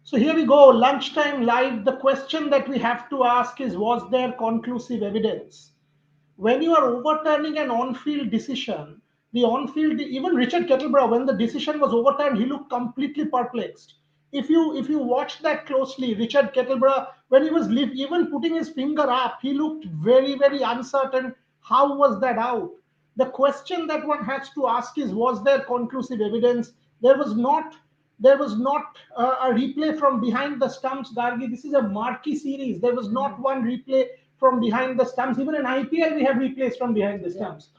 So here we go, lunchtime live. The question that we have to ask is, was there conclusive evidence? When you are overturning an on-field decision, the on-field, even Richard Kettleborough, when the decision was overturned, he looked completely perplexed. If you watch that closely, Richard Kettleborough, when he was even putting his finger up, he looked very, very uncertain. How was that out? The question that one has to ask is, was there conclusive evidence? There was not. There was not a replay from behind the stumps, Gargi. This is a marquee series. There was not one replay from behind the stumps. Even in IPL, we have replays from behind the stumps.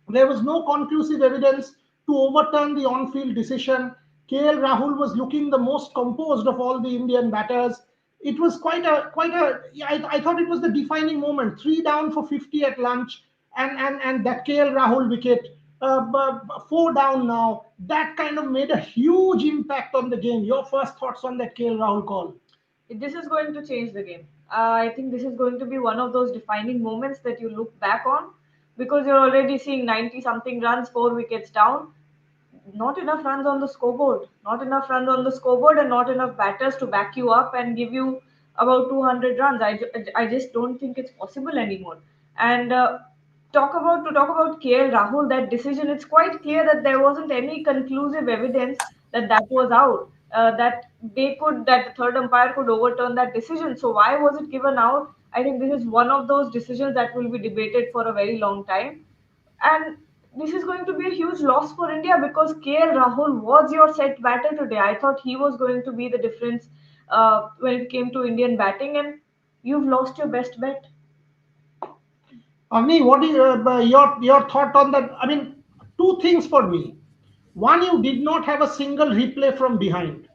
There was no conclusive evidence to overturn the on-field decision. KL Rahul was looking the most composed of all the Indian batters. It was I thought it was the defining moment. Three down for 50 at lunch, and that KL Rahul wicket. Four down now. That kind of made a huge impact on the game. Your first thoughts on that KL Rahul call? This is going to change the game. I think this is going to be one of those defining moments that you look back on, because you're already seeing 90 something runs, 4 wickets down. Not enough runs on the scoreboard. Not enough runs on the scoreboard, and not enough batters to back you up and give you about 200 runs. I just don't think it's possible anymore. And talk about KL Rahul, that decision, it's quite clear that there wasn't any conclusive evidence that that was out. That the third umpire could overturn that decision. So why was it given out? I think this is one of those decisions that will be debated for a very long time, and this is going to be a huge loss for India, because KL Rahul was your set batter today. I thought he was going to be the difference when it came to Indian batting, and you've lost your best bet. Agni, what is your thought on that? I mean, two things for me. One, you did not have a single replay from behind.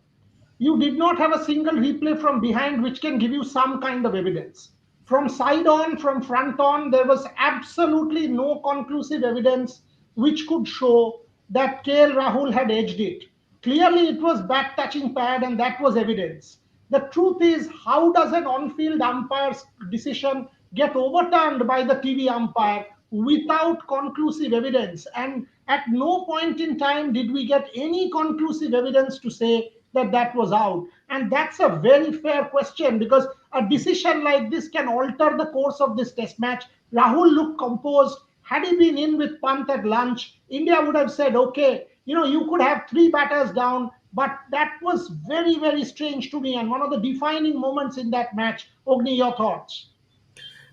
You did not have a single replay from behind which can give you some kind of evidence. From side on, from front on, there was absolutely no conclusive evidence which could show that KL Rahul had edged it. Clearly, it was back touching pad, and that was evidence. The truth is, how does an on field umpire's decision get overturned by the TV umpire without conclusive evidence? And at no point in time did we get any conclusive evidence to say that that was out. And that's a very fair question, because a decision like this can alter the course of this test match. Rahul looked composed. Had he been in with Pant at lunch, India would have said, okay, you could have three batters down. But that was very, very strange to me, and one of the defining moments in that match. Ogni, your thoughts?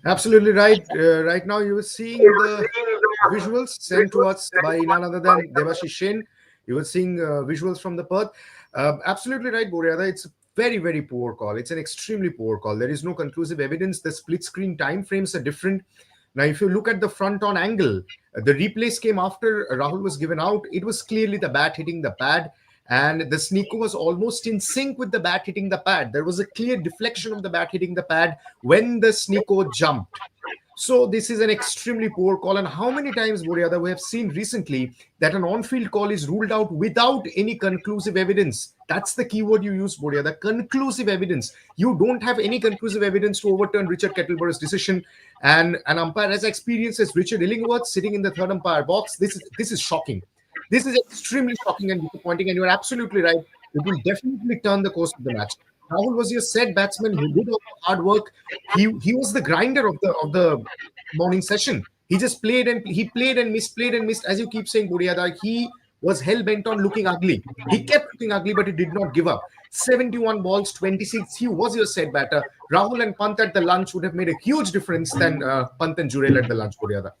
Absolutely right. Right now, you were seeing the visuals sent to us by none other than Devashish Shen. You were seeing visuals from the Perth. Absolutely right, Boryada. It's a very, very poor call. It's an extremely poor call. There is no conclusive evidence. The split screen time frames are different. Now, if you look at the front on angle, the replays came after Rahul was given out. It was clearly the bat hitting the pad, and the sneaker was almost in sync with the bat hitting the pad. There was a clear deflection of the bat hitting the pad when the sneaker jumped. So this is an extremely poor call. And how many times, Boryada, we have seen recently that an on-field call is ruled out without any conclusive evidence. That's the keyword you use, Boryada. Conclusive evidence. You don't have any conclusive evidence to overturn Richard Kettlebury's decision. And an umpire as experienced as Richard Illingworth sitting in the third umpire box, this is shocking. This is extremely shocking and disappointing. And you're absolutely right. It will definitely turn the course of the match. Rahul was your set batsman. He did all the hard work. He was the grinder of the morning session. He just played and missed, played and missed. As you keep saying, Boryada, he was hell bent on looking ugly. He kept looking ugly, but he did not give up. 71 balls, 26. He was your set batter. Rahul and Pant at the lunch would have made a huge difference than Pant and Jurel at the lunch, Boryada.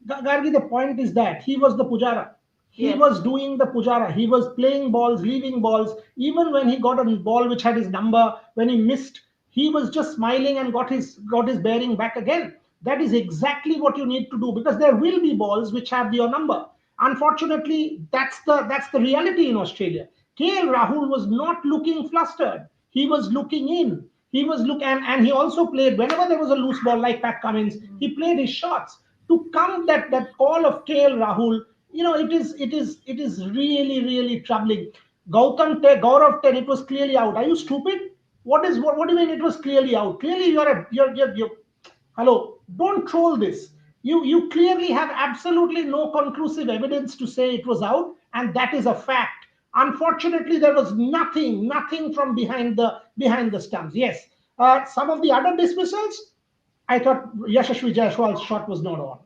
Gargi, the point is that he was the Pujara. He Yes. was doing the Pujara. He was playing balls, leaving balls. Even when he got a ball which had his number, when he missed, he was just smiling and got his bearing back again. That is exactly what you need to do, because there will be balls which have your number. Unfortunately, that's the reality in Australia. KL Rahul was not looking flustered. He was looking in. He was and he also played whenever there was a loose ball like Pat Cummins. He played his shots. To come that call of KL Rahul, it is really, really troubling. Gaurav 10, it was clearly out. Are you stupid? What do you mean it was clearly out? Clearly you're hello, don't troll this. You clearly have absolutely no conclusive evidence to say it was out, and that is a fact. Unfortunately, there was nothing from behind the stumps. Yes, some of the other dismissals, I thought Yashasvi Jaiswal's shot was not on.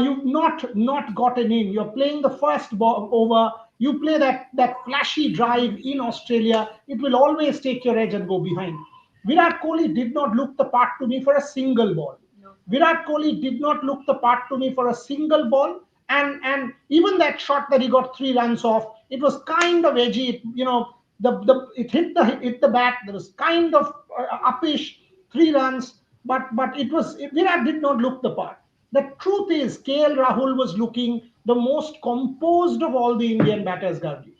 You've not gotten in. You're playing the first ball over. You play that flashy drive in Australia. It will always take your edge and go behind. Virat Kohli did not look the part to me for a single ball. No. Virat Kohli did not look the part to me for a single ball. And even that shot that he got 3 runs off, it was kind of edgy. It hit the bat. There was kind of uppish 3 runs, but Virat did not look the part. The truth is, KL Rahul was looking the most composed of all the Indian batters, Gargi.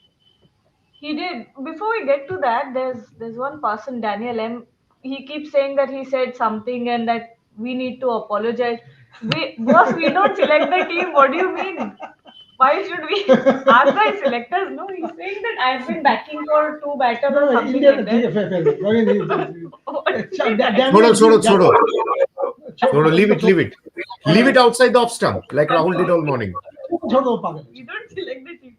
He did. Before we get to that, there's one person, Daniel M. He keeps saying that he said something and that we need to apologize. Boss, we don't select the team. What do you mean? Why should we ask the selectors? No, he's saying that I've been backing for 2 batters or something Indian, like that. What is it? Chodo, leave it. Leave it outside the off stump, like Rahul did all morning. We don't select the team.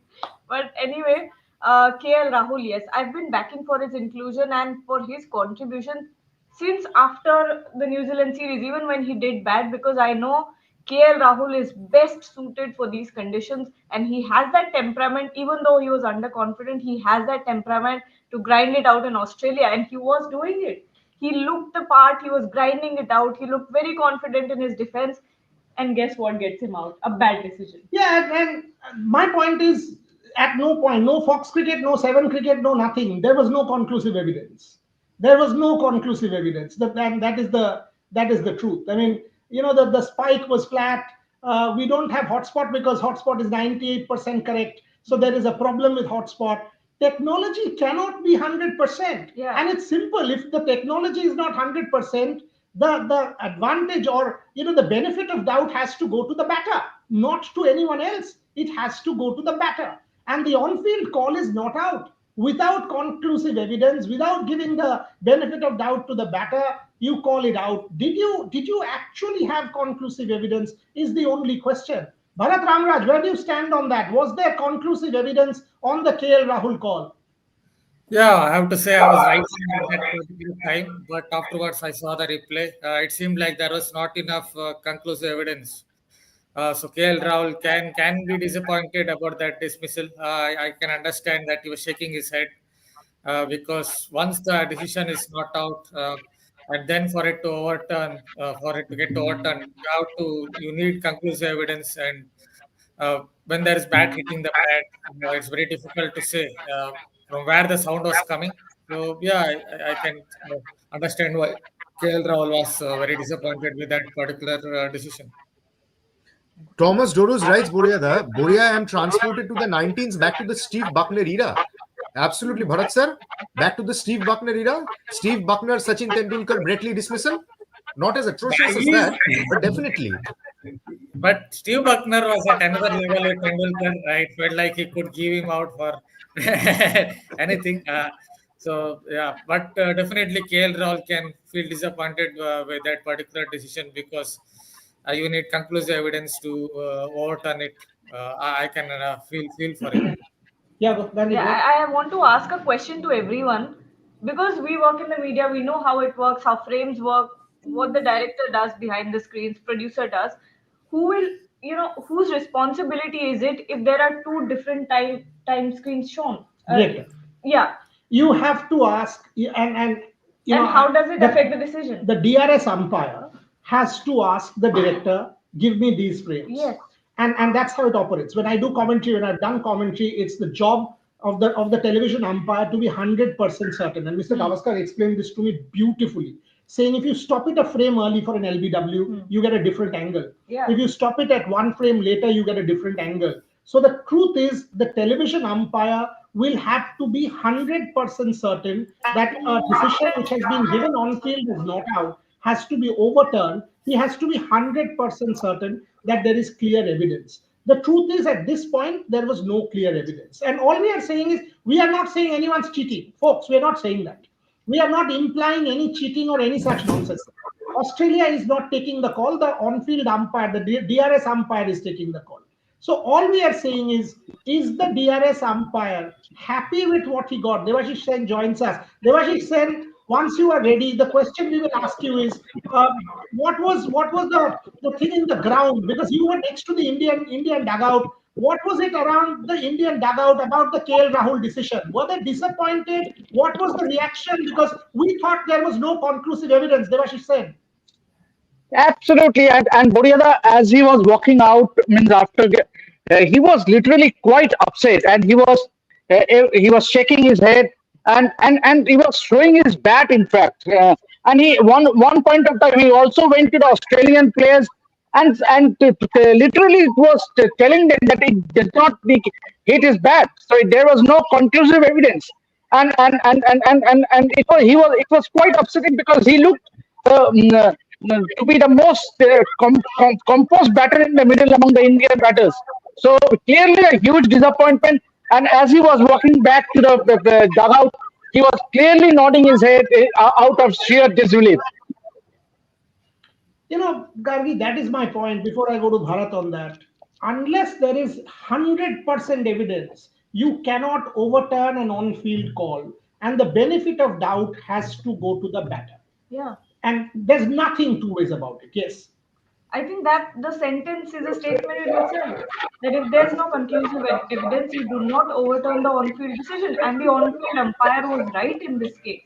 But anyway, KL Rahul, yes, I've been backing for his inclusion and for his contribution since after the New Zealand series, even when he did bad, because I know KL Rahul is best suited for these conditions and he has that temperament, even though he was underconfident, he has that temperament to grind it out in Australia and he was doing it. He looked the part, he was grinding it out, he looked very confident in his defense. And guess what gets him out? A bad decision. Yeah, and my point is, at no point, no Fox cricket, no Seven cricket, no nothing. There was no conclusive evidence. There was no conclusive evidence. And that is the truth. I mean, the spike was flat. We don't have hotspot because hotspot is 98% correct. So there is a problem with hotspot. Technology cannot be 100%. Yeah. And it's simple. If the technology is not 100%, the advantage or the benefit of doubt has to go to the batter, not to anyone else. It has to go to the batter. And the on-field call is not out. Without conclusive evidence, without giving the benefit of doubt to the batter, you call it out. Did you actually have conclusive evidence is the only question. Bharat Ramraj, where do you stand on that? Was there conclusive evidence on the KL Rahul call? Yeah, I have to say I was right at that particular time, but afterwards I saw the replay. It seemed like there was not enough conclusive evidence. So KL Rahul can be disappointed about that dismissal. I can understand that he was shaking his head because once the decision is not out, and then for it to get overturned, you need conclusive evidence. And when there is bat hitting the pad, it's very difficult to say from where the sound was coming. So yeah, I can understand why KL Rahul was very disappointed with that particular decision. Thomas Doros writes, Boria, I am transported to the 19s, back to the Steve Buckner era. Absolutely, Bharat sir. Back to the Steve Buckner era. Steve Buckner, Sachin Tendulkar, Brett Lee dismissal. Not as atrocious as that, but definitely. But Steve Buckner was at another level with Tendulkar. Right, felt like he could give him out for anything. So yeah, but definitely KL Rahul can feel disappointed with that particular decision because you need conclusive evidence to overturn it. I can feel for it. Yeah, I want to ask a question to everyone because we work in the media, we know how it works, how frames work, what the director does behind the screens, producer does. Whose responsibility is it if there are two different time screens shown? Director. Yeah. You have to ask, and how does it affect the decision? The DRS umpire has to ask the director, give me these frames. Yes. And that's how it operates. When I do commentary, when I've done commentary, it's the job of the television umpire to be 100% certain. And Mr. Gavaskar explained this to me beautifully, saying if you stop it a frame early for an LBW, you get a different angle. Yeah. If you stop it at one frame later, you get a different angle. So the truth is, the television umpire will have to be 100% certain that a decision which has been given on field is not out, has to be overturned. He has to be 100% certain that there is clear evidence. The truth is, at this point, there was no clear evidence. And all we are saying is, we are not saying anyone's cheating. Folks, we are not saying that. We are not implying any cheating or any such nonsense. Australia is not taking the call. The on-field umpire, the DRS umpire is taking the call. So all we are saying is the DRS umpire happy with what he got? Devashish Sen joins us. Devashish Sen, once you are ready, the question we will ask you is, what was the thing in the ground? Because you were next to the Indian dugout. What was it around the Indian dugout about the KL Rahul decision? Were they disappointed? What was the reaction? Because we thought there was no conclusive evidence. Devashish Sen. Absolutely, and Boryada, as he was walking out, means he was literally quite upset, and he was shaking his head, and he was showing his bat, in fact, and he one point of time he also went to the Australian players, and literally it was telling them that it did not hit his bat, so there was no conclusive evidence, and it was quite upsetting because he looked to be the most composed batter in the middle among the Indian batters. So clearly a huge disappointment. And as he was walking back to the dugout, he was clearly nodding his head out of sheer disbelief. Gargi, that is my point before I go to Bharat on that. Unless there is 100% evidence, you cannot overturn an on field call. And the benefit of doubt has to go to the batter. Yeah. And there's nothing two ways about it. Yes. I think that the sentence is a statement in itself. That if there's no conclusive evidence, you do not overturn the on-field decision. And the on-field umpire was right in this case.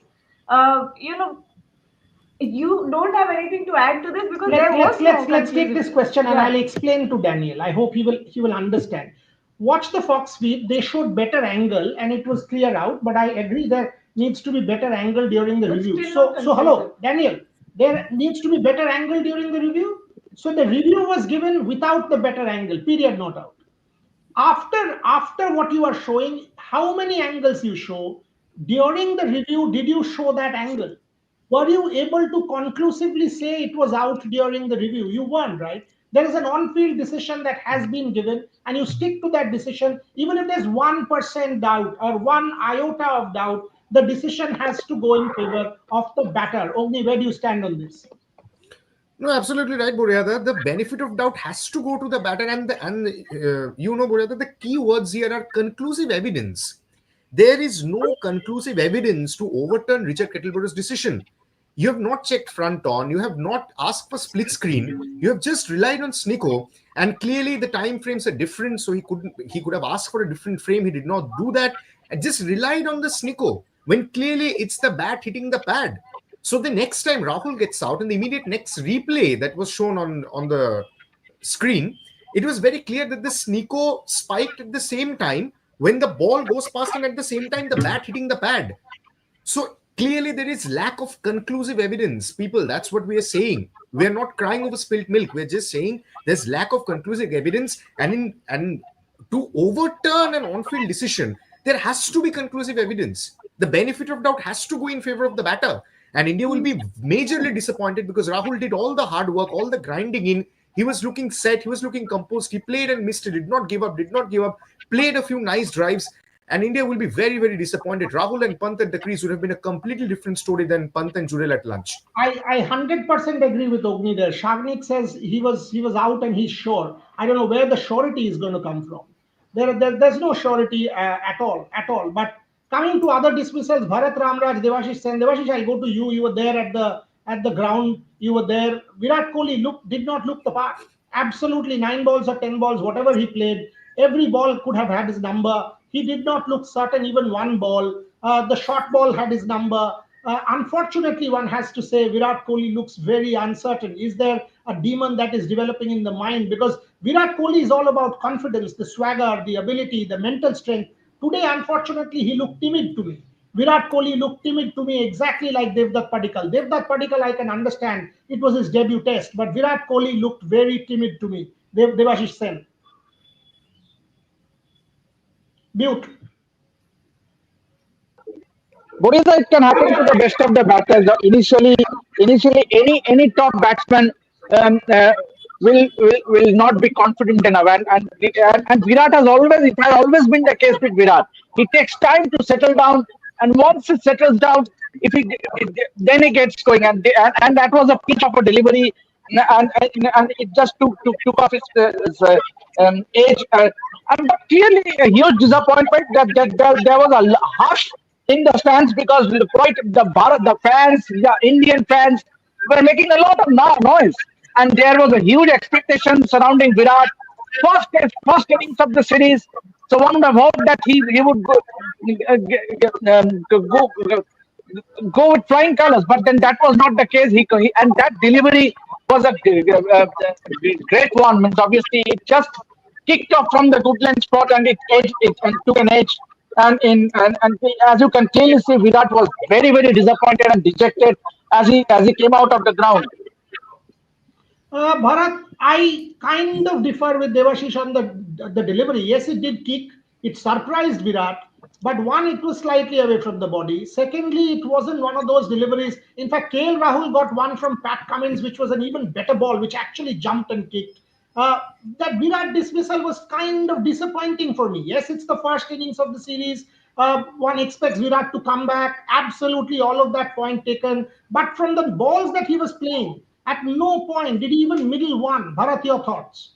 You don't have anything to add to this because Let's take this question and I'll explain to Daniel. I hope he will understand. Watch the Fox feed. They showed better angle and it was clear out. But I agree there needs to be better angle during the review. So hello, Daniel. There needs to be better angle during the review. So the review was given without the better angle. Period. Not out. After what you are showing, how many angles you show during the review? Did you show that angle? Were you able to conclusively say it was out during the review? You weren't, right? There is an on-field decision that has been given, and you stick to that decision, even if there's 1% doubt or 1 iota of doubt, the decision has to go in favor of the batter. Ogni, where do you stand on this? No, absolutely right, Boryada. The benefit of doubt has to go to the batter, and Boryada, the key words here are conclusive evidence. There is no conclusive evidence to overturn Richard Kettleborough's decision. You have not checked front on, you have not asked for split screen, you have just relied on Snicko, and clearly the time frames are different, so he could have asked for a different frame. He did not do that and just relied on the Snicko when clearly it's the bat hitting the pad. So the next time Rahul gets out, in the immediate next replay that was shown on the screen, it was very clear that the Snicko spiked at the same time when the ball goes past and at the same time the bat hitting the pad. So clearly there is lack of conclusive evidence. People, that's what we are saying. We are not crying over spilt milk. We're just saying there's lack of conclusive evidence, and to overturn an on-field decision, there has to be conclusive evidence. The benefit of doubt has to go in favor of the batter. And India will be majorly disappointed because Rahul did all the hard work, all the grinding in. He was looking set. He was looking composed. He played and missed it. Did not give up. Played a few nice drives. And India will be very, very disappointed. Rahul and Pant at the crease would have been a completely different story than Pant and Jurel at lunch. I 100% agree with Ogni there. Shagnik says he was out and he's sure. I don't know where the surety is going to come from. There's no surety at all. But coming to other dismissals, Bharat Ramraj, Devashish Sen. Devashish, I'll go to you. You were there at the ground. You were there. Virat Kohli did not look the part. Absolutely, 9 balls or 10 balls, whatever he played, every ball could have had his number. He did not look certain, even one ball. The short ball had his number. Unfortunately, one has to say Virat Kohli looks very uncertain. Is there a demon that is developing in the mind? Because Virat Kohli is all about confidence, the swagger, the ability, the mental strength. Today, unfortunately, he looked timid to me. Virat Kohli looked timid to me, exactly like Devdutt Padikkal. Devdutt Padikkal, I can understand. It was his debut test. But Virat Kohli looked very timid to me. Devashish Sen. Mute. Boryada, it can happen to the best of the batters. Initially, any top batsman will not be confident enough, and Virat has always been the case with Virat. He takes time to settle down, and once it settles down, then he gets going, and that was a pitch of a delivery and it just took off its age. And but clearly a huge disappointment that there was a hush in the stands because quite the Bharat, the fans, the Indian fans were making a lot of noise, and there was a huge expectation surrounding Virat. First innings of the series, so one would have hoped that he would go with flying colors, but then that was not the case. And that delivery was a great one. Means obviously it just kicked off from the good length spot and it and took an edge. And as you can clearly see, Virat was very disappointed and dejected as he came out of the ground. Bharat, I kind of differ with Devashish on the delivery. Yes, it did kick. It surprised Virat. But one, it was slightly away from the body. Secondly, it wasn't one of those deliveries. In fact, KL Rahul got one from Pat Cummins, which was an even better ball, which actually jumped and kicked. Uh, that Virat dismissal was kind of disappointing for me. Yes, it's the first innings of the series. One expects Virat to come back. Absolutely, all of that point taken. But from the balls that he was playing, at no point did he even middle one. Bharat, your thoughts?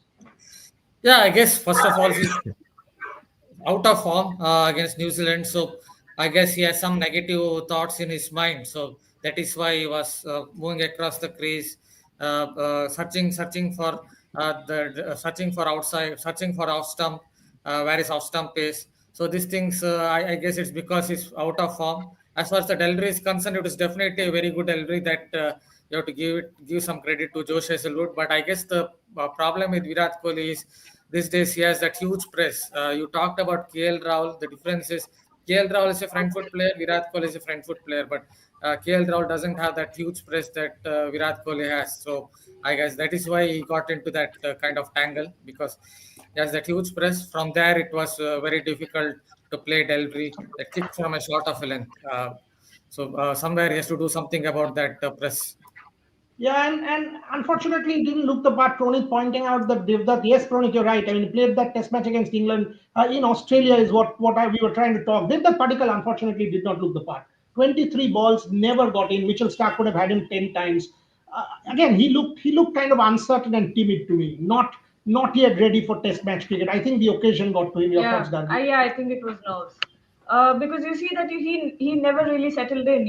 Yeah, I guess first of all, he's out of form against New Zealand. So I guess he has some negative thoughts in his mind. So that is why he was moving across the crease, searching for searching for outside, searching for off stump, where his off stump is. So these things, I guess it's because he's out of form. As far as the delivery is concerned, it is definitely a very good delivery that you have to give some credit to Josh Hazelwood. But I guess the problem with Virat Kohli is these days he has that huge press. You talked about KL Rahul. The difference is KL Rahul is a front foot player, Virat Kohli is a front foot player, but KL Rahul doesn't have that huge press that Virat Kohli has. So I guess that is why he got into that kind of tangle, because he has that huge press. From there, it was very difficult to play delivery, a kick from a short of a length. So somewhere he has to do something about that press. Yeah, and unfortunately, it didn't look the part. Pronit pointing out that yes, Pronit, you're right. I mean, he played that Test match against England in Australia is we were trying to talk. Devdutt Padikkal unfortunately did not look the part. 23 balls never got in. Mitchell Stark would have had him 10 times. Again, he looked kind of uncertain and timid to me. Not yet ready for Test match cricket. I think the occasion got to him. Your thoughts, Gargi? Yeah, I think it was nerves. Because you see that he never really settled in.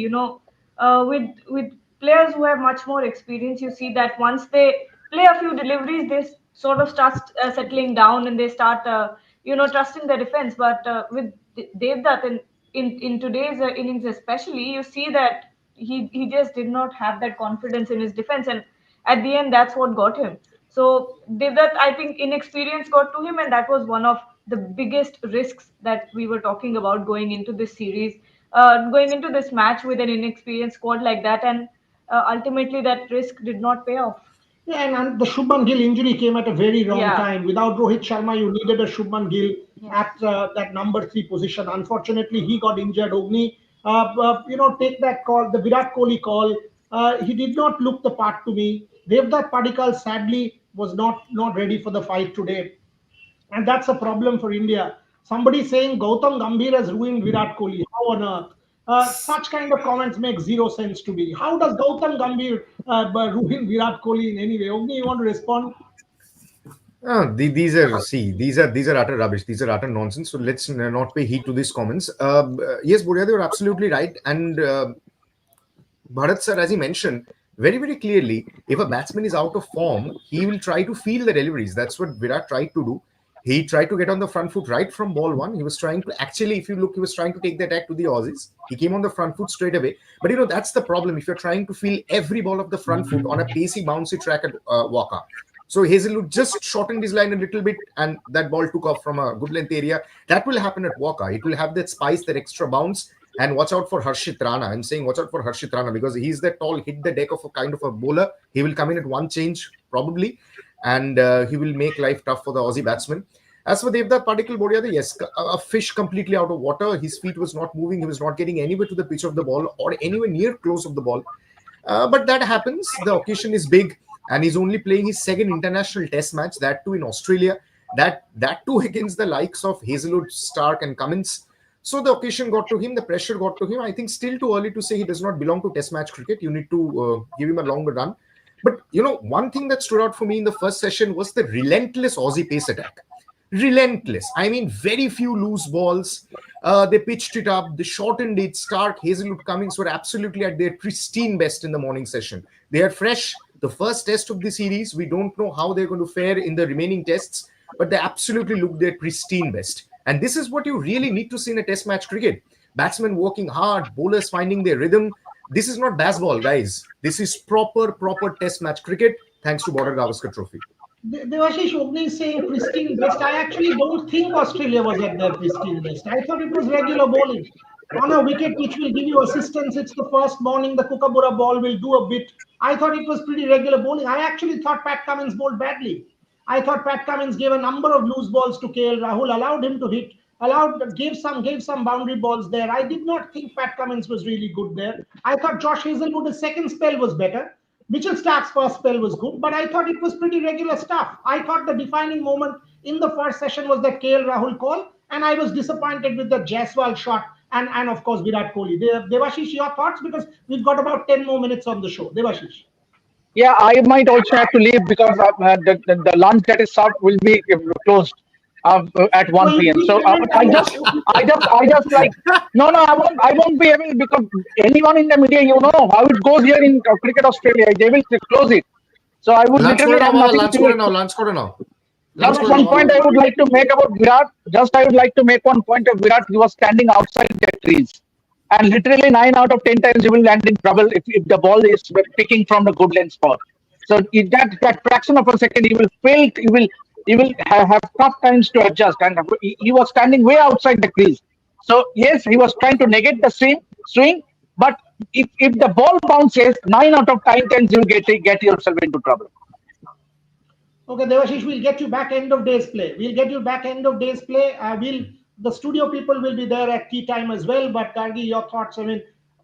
With players who have much more experience, you see that once they play a few deliveries, they sort of start settling down and they start trusting their defense. But with Devdutt in today's innings especially, you see that he just did not have that confidence in his defense, and at the end that's what got him. So Devdutt, I think inexperience got to him, and that was one of the biggest risks that we were talking about going into this series, going into this match with an inexperienced squad like that, and ultimately that risk did not pay off. Yeah, and the Shubman Gill injury came at a very wrong Yeah. time. Without Rohit Sharma, you needed a Shubman Gill Yes. at that number 3 position. Unfortunately, he got injured. Ogni, take that call, the Virat Kohli call. He did not look the part to me. Devdutt Padikkal sadly was not ready for the fight today, and that's a problem for India. Somebody saying Gautam Gambhir has ruined Virat Kohli. How on earth? Such kind of comments make zero sense to me. How does Gautam Gambhir ruin Virat Kohli in any way? Ogni, you want to respond? These are utter rubbish. These are utter nonsense. So let's not pay heed to these comments. Yes, Buria, you're absolutely right. And Bharat sir, as he mentioned very clearly, if a batsman is out of form, he will try to feel the deliveries. That's what Virat tried to do. He tried to get on the front foot right from ball one. He was trying to actually, if you look, he was trying to take the attack to the Aussies. He came on the front foot straight away. But that's the problem. If you're trying to feel every ball of the front foot on a pacey, bouncy track at Walker. So Hazelwood just shortened his line a little bit, and that ball took off from a good length area. That will happen at Walker. It will have that spice, that extra bounce. And watch out for Harshit Rana. I'm saying watch out for Harshit Rana because he's that tall, hit the deck of a kind of a bowler. He will come in at one change probably, and he will make life tough for the Aussie batsman. As for Devdutt Padikkal, Bodyada, yes, a fish completely out of water. His feet was not moving. He was not getting anywhere to the pitch of the ball or anywhere near close of the ball. But that happens. The occasion is big, and he's only playing his second international test match, that too in Australia. That too against the likes of Hazelwood, Stark and Cummins. So the occasion got to him, the pressure got to him. I think still too early to say he does not belong to test match cricket. You need to give him a longer run. But one thing that stood out for me in the first session was the relentless Aussie pace attack. Relentless. I mean, very few loose balls. They pitched it up, they shortened it. Stark, Hazelwood, Cummings were absolutely at their pristine best in the morning session. They are fresh. The first test of the series, we don't know how they're going to fare in the remaining tests, but they absolutely look their pristine best. And this is what you really need to see in a test match cricket. Batsmen working hard, bowlers finding their rhythm. This is not baseball, guys. This is proper test match cricket, thanks to Border Gavaskar Trophy. Devashish, opening is saying pristine best. I actually don't think Australia was at their pristine best. I thought it was regular bowling. On a wicket which will give you assistance, it's the first morning, the Kookaburra ball will do a bit. I thought it was pretty regular bowling. I actually thought Pat Cummins bowled badly. I thought Pat Cummins gave a number of loose balls to KL Rahul, allowed him to hit, gave some boundary balls there. I did not think Pat Cummins was really good there. I thought Josh Hazelwood's second spell was better. Mitchell Stark's first spell was good, but I thought it was pretty regular stuff. I thought the defining moment in the first session was that KL Rahul call, and I was disappointed with the Jaiswal shot and of course Virat Kohli. Devashish, your thoughts, because we've got about 10 more minutes on the show. Devashish. Yeah, I might also have to leave because the lunch that is served will be closed at 1 p.m. So I just like no, I won't be able, because anyone in the media, how it goes here in cricket Australia, they will close it. So I would literally have nothing to do. Lunch now. Just one point I would like to make about Virat. I would like to make one point of Virat. He was standing outside the trees, and literally 9 out of 10 times he will land in trouble if the ball is picking from the good length spot. So if that fraction of a second, he will fail. He will have tough times to adjust, and he was standing way outside the crease. So yes, he was trying to negate the swing, but if the ball bounces, 9 out of 10 times you will get yourself into trouble. Okay, Devashish, we'll get you back end of day's play. The studio people will be there at tea time as well. But Gargi, your thoughts? I mean,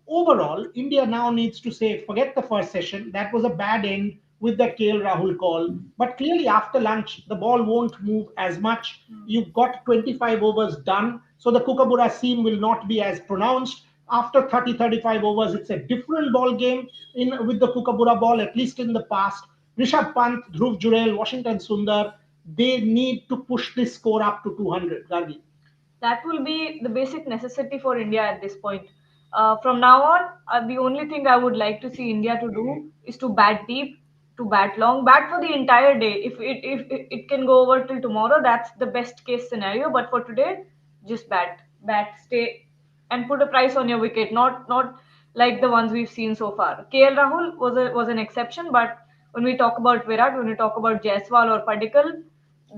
overall, India now needs to say, forget the first session. That was a bad end with that KL Rahul call. But clearly, after lunch, the ball won't move as much. You've got 25 overs done. So the Kookaburra seam will not be as pronounced. After 30-35 overs, it's a different ball game with the Kookaburra ball, at least in the past. Rishabh Pant, Dhruv Jurel, Washington Sundar, they need to push this score up to 200. Gargi. That will be the basic necessity for India at this point. From now on, the only thing I would like to see India to do is to bat deep, to bat long, bat for the entire day. If it can go over till tomorrow, that's the best case scenario. But for today, just bat, stay, and put a price on your wicket. Not like the ones we've seen so far. KL Rahul was an exception, but when we talk about Virat, when we talk about Jaiswal or Padikkal,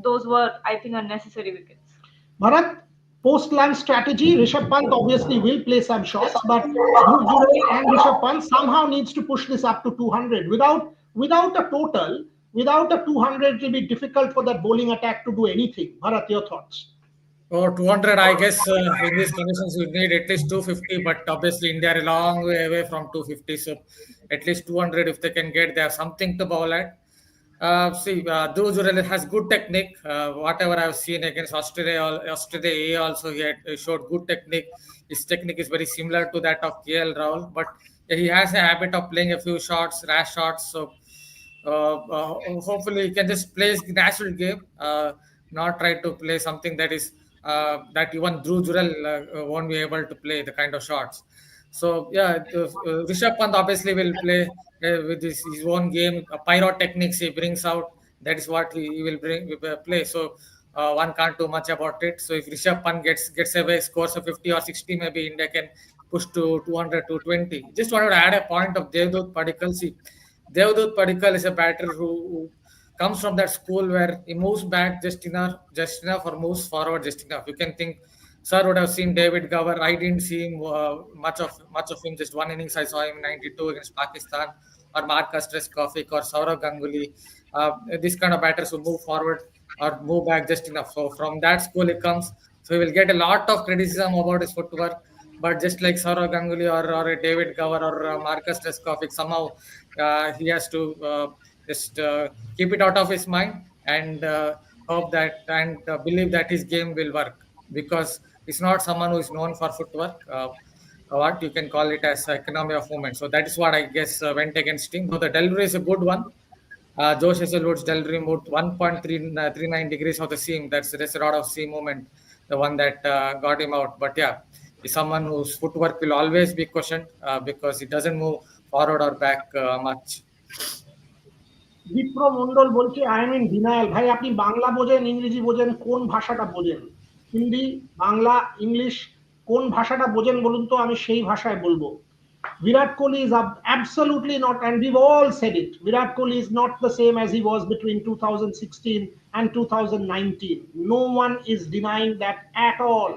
those were, I think, unnecessary wickets. Bharat, post-lunch strategy, Rishabh Pant obviously will play some shots, but Dhruv Jurel and Rishabh Pant somehow needs to push this up to 200. Without a total, without a 200, it will be difficult for that bowling attack to do anything. Bharat, your thoughts? Oh, 200, I guess in these conditions we need at least 250, but obviously India are a long way away from 250. So at least 200 if they can get, they have something to bowl at. Dhruv Jurel has good technique. Whatever I've seen against Australia A also, he showed good technique. His technique is very similar to that of KL Rahul, but he has a habit of playing a few shots, rash shots. So hopefully he can just play his natural game, not try to play something that is that even Dhruv Jurel won't be able to play the kind of shots. So yeah, Rishabh Pant obviously will play with his own game, pyrotechnics he brings out. That is what he will play. So one can't do much about it. So if Rishabh Pant gets away, scores a 50 or 60, maybe India can push to 200 to 20. Just wanted to add a point of Devdutt Padikkal. See, Devdutt Padikkal is a batter who comes from that school where he moves back just enough, or moves forward just enough. You can think, sir would have seen David Gower. I didn't see him much of him. Just one innings I saw him in '92 against Pakistan, or Marcus Trescoffic or Saurav Ganguly. This kind of batters who move forward or move back just enough. So from that school it comes. So he will get a lot of criticism about his footwork. But just like Saurav Ganguly or a David Gower or Marcus Trescoffic, somehow he has to just keep it out of his mind and hope that and believe that his game will work, because he's not someone who is known for footwork. what you can call it as economy of movement. So that is what I guess went against him. So the delivery is a good one. Josh Hazelwood's delivery moved 1.39 degrees of the seam. That's a lot of seam movement, the one that got him out. But yeah, he's someone whose footwork will always be questioned because he doesn't move forward or back much. বিপ্র Mondal বলছে I am in denial. ভাই আপনি বাংলা বোঝেন, ইংরেজি বোঝেন, কোন ভাষাটা বোঝেন? Hindi, Bangla, English, কোন ভাষাটা বোঝেন বলুন তো, আমি সেই ভাষায় বলবো। Virat Kohli is absolutely not, and we've all said it. Virat Kohli is not the same as he was between 2016 and 2019. No one is denying that at all.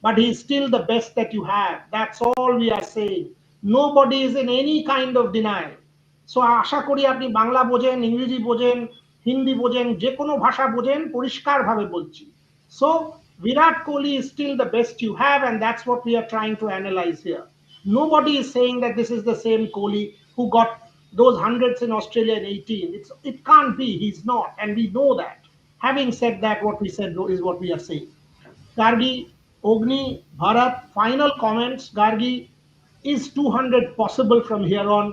But he's still the best that you have. That's all we are saying. Nobody is in any kind of denial. So আশা করি আপনি বাংলা বোঝেন, ইংরেজি বোঝেন, হিন্দি বোঝেন, যে কোনো ভাষা বোঝেন, পরিষ্কারভাবে বলছি। So Virat Kohli is still the best you have, and that's what we are trying to analyze here. Nobody is saying that this is the same Kohli who got those hundreds in Australia in 18. It can't be. He's not, and we know that. Having said that, what we said is what we are saying. Gargi, Ogni, Bharat, final comments. Gargi, is 200 possible from here on?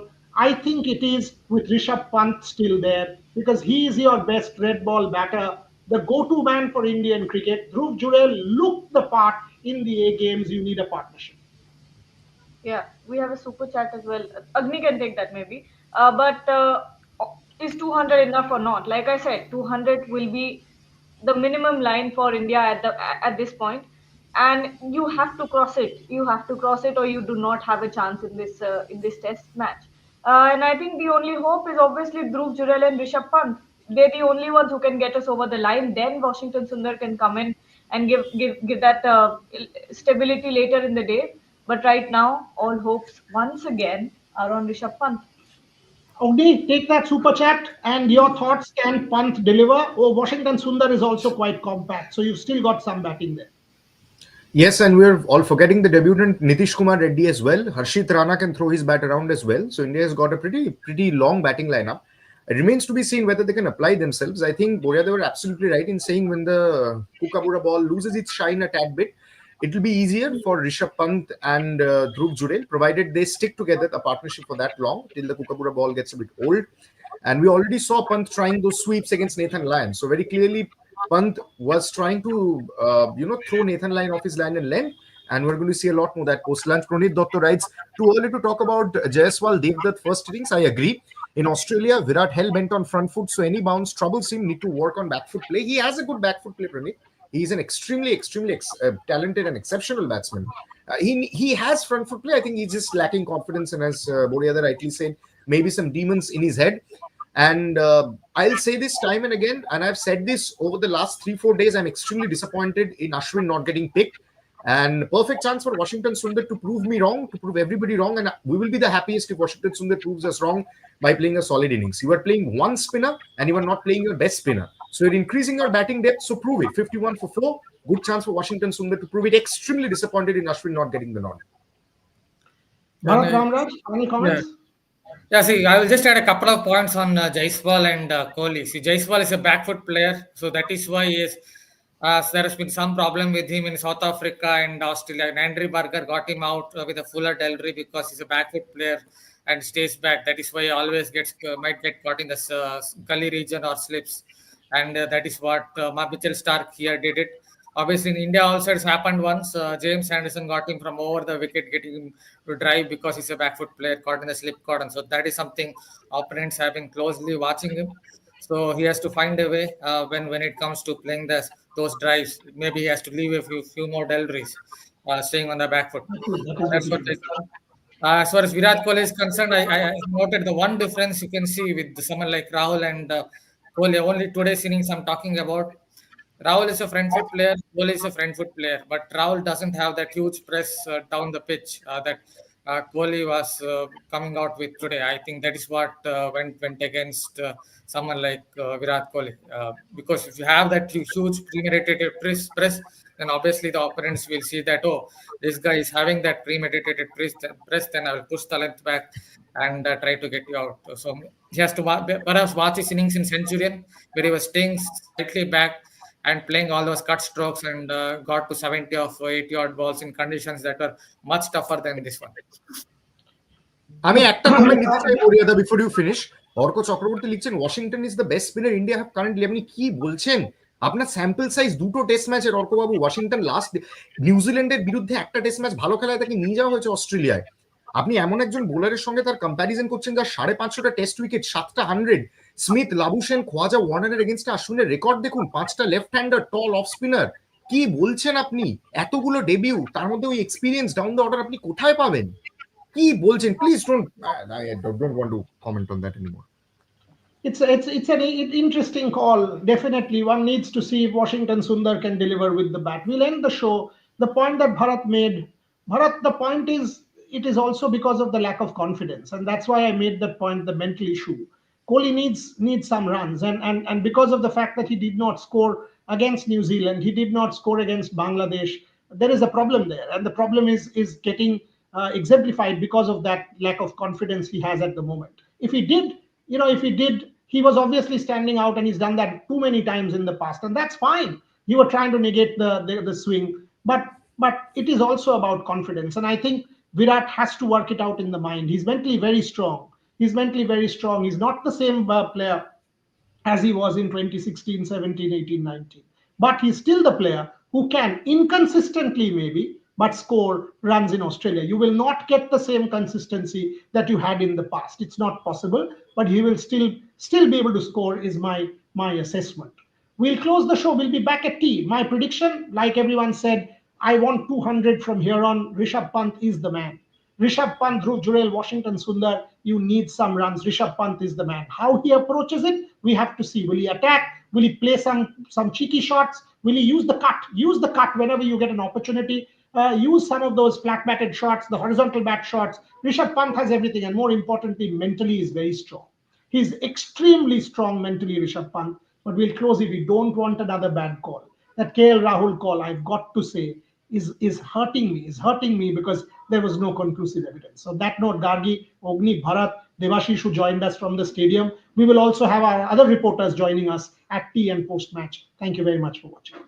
I think it is, with Rishabh Pant still there, because he is your best red ball batter, the go-to man for Indian cricket. Dhruv Jurel looked the part in the A games. You need a partnership. Yeah, we have a super chat as well. Agni can take that maybe. But is 200 enough or not? Like I said, 200 will be the minimum line for India at this point, and you have to cross it. You have to cross it, or you do not have a chance in this test match. And I think the only hope is obviously Dhruv Jurel and Rishabh Pant. They're the only ones who can get us over the line. Then Washington Sundar can come in and give that stability later in the day. But right now, all hopes once again are on Rishabh Pant. Ogni, take that super chat, and your thoughts. Can Pant deliver? Oh, Washington Sundar is also quite compact, so you've still got some batting there. Yes, and we're all forgetting the debutant Nitish Kumar Reddy as well. Harshit Rana can throw his bat around as well. So India has got a pretty long batting lineup. It remains to be seen whether they can apply themselves. I think Boria, they were absolutely right in saying when the Kookaburra ball loses its shine a tad bit, it will be easier for Rishabh Pant and Dhruv Jurel, provided they stick together, a partnership for that long till the Kookaburra ball gets a bit old. And we already saw Pant trying those sweeps against Nathan Lyon. So very clearly, Pant was trying to, throw Nathan Lyon off his line and length. And we're going to see a lot more that post-lunch. Pranit Dotto writes, too early to talk about Jaiswal, Devdutt first innings. I agree. In Australia, Virat hell bent on front foot, so any bounce troubles him, need to work on back foot play. He has a good back foot play, Pranit. He's an extremely talented and exceptional batsman. He has front foot play. I think he's just lacking confidence, and as Boryada rightly said, maybe some demons in his head. And I'll say this time and again, and I've said this over the last 3-4 days, I'm extremely disappointed in Ashwin not getting picked. And perfect chance for Washington Sundar to prove me wrong, to prove everybody wrong. And we will be the happiest if Washington Sundar proves us wrong by playing a solid innings. You are playing one spinner and you are not playing your best spinner. So you're increasing your batting depth. So prove it. 51 for 4. Good chance for Washington Sundar to prove it. Extremely disappointed in Ashwin not getting the nod. Bharat Ramraj, any comments? Yeah, see, I will just add a couple of points on Jaiswal and Kohli. See, Jaiswal is a back foot player, so that is why he is. There has been some problem with him in South Africa and Australia. And Andre Burger got him out with a fuller delivery because he's a back foot player and stays back. That is why he always might get caught in the gully region or slips. And that is what Mitchell Stark here did it. Obviously, in India also it's happened once. James Anderson got him from over the wicket, getting him to drive because he's a back foot player caught in the slip cordon. So that is something opponents have been closely watching him. So he has to find a way when it comes to playing those drives. Maybe he has to leave a few more deliveries, staying on the back foot. That's what they do. As far as Virat Kohli is concerned, I noted the one difference you can see with someone like Rahul and Kohli. Only today's innings I'm talking about. Rahul is a front foot player, Kohli is a front foot player, but Rahul doesn't have that huge press down the pitch that Kohli was coming out with today. I think that is what went against someone like Virat Kohli. Because if you have that huge premeditated press, then obviously the opponents will see that, oh, this guy is having that premeditated press, then I will push the length back and try to get you out. So he has to perhaps watch his innings in Centurion, where he was staying slightly back and playing all those cut strokes and got to 70 of 80 odd balls in conditions that were much tougher than this one. আমি একটা comment দিতে চাই বরিয়াদা before you finish. Arka Chakraborty লিখছেন Washington is the best spinner India have currently. আপনি কি বলছেন? আপনার স্যাম্পল সাইজ দুটো টেস্ট ম্যাচের অর্কবাবু। ওয়াশিংটন লাস্ট নিউজিল্যান্ডের বিরুদ্ধে একটা টেস্ট ম্যাচ ভালো খেলায় তাকে নিয়ে যাওয়া হয়েছে অস্ট্রেলিয়ায়। আপনি এমন একজন বোলারের সঙ্গে তার কম্প্যারিজন করছেন যার 550টা টেস্ট উইকেট, 7টা 100। স্মিথ, লাবুশেন, খোয়াজা, ওয়ার্নারের এগেইনস্টে আশ্বিনের রেকর্ড দেখুন, 5টা left hander, tall off spinner. কি বলছেন আপনি? এতগুলো ডেবিউ, তার মধ্যে ওই এক্সপিরিয়েন্স ডাউন দ্য অর্ডার আপনি কোথায় পাবেন? কি বলছেন? Please don't, I don't want to comment on that anymore. It's an interesting call. Definitely, one needs to see if Washington Sundar can deliver with the bat. We'll end the show. The point that Bharat made, Bharat, the point is, it is also because of the lack of confidence, and that's why I made that point. The mental issue. Kohli needs some runs, and because of the fact that he did not score against New Zealand, he did not score against Bangladesh. There is a problem there, and the problem is getting exemplified because of that lack of confidence he has at the moment. If he did, he was obviously standing out, and he's done that too many times in the past, and that's fine. You were trying to negate the swing, but it is also about confidence, and I think Virat has to work it out in the mind. He's mentally very strong. He's not the same player as he was in 2016, 17, 18, 19. But he's still the player who can inconsistently maybe, but score runs in Australia. You will not get the same consistency that you had in the past. It's not possible, but he will still be able to score is my assessment. We'll close the show. We'll be back at tea. My prediction, like everyone said, I want 200 from here on. Rishabh Pant is the man. Rishabh Pant, Dhruv Jurel, Washington Sundar, you need some runs. Rishabh Pant is the man. How he approaches it, we have to see. Will he attack? Will he play some cheeky shots? Will he use the cut? Use the cut whenever you get an opportunity. Use some of those flat-batted shots, the horizontal bat shots. Rishabh Pant has everything, and more importantly, mentally is very strong. He's extremely strong mentally, Rishabh Pant. But we'll close it. We don't want another bad call. That KL Rahul call, I've got to say, is hurting me because there was no conclusive evidence. So that note, Gargi, Ogni, Bharat, Devashish, who joined us from the stadium. We will also have our other reporters joining us at tea and post-match. Thank you very much for watching.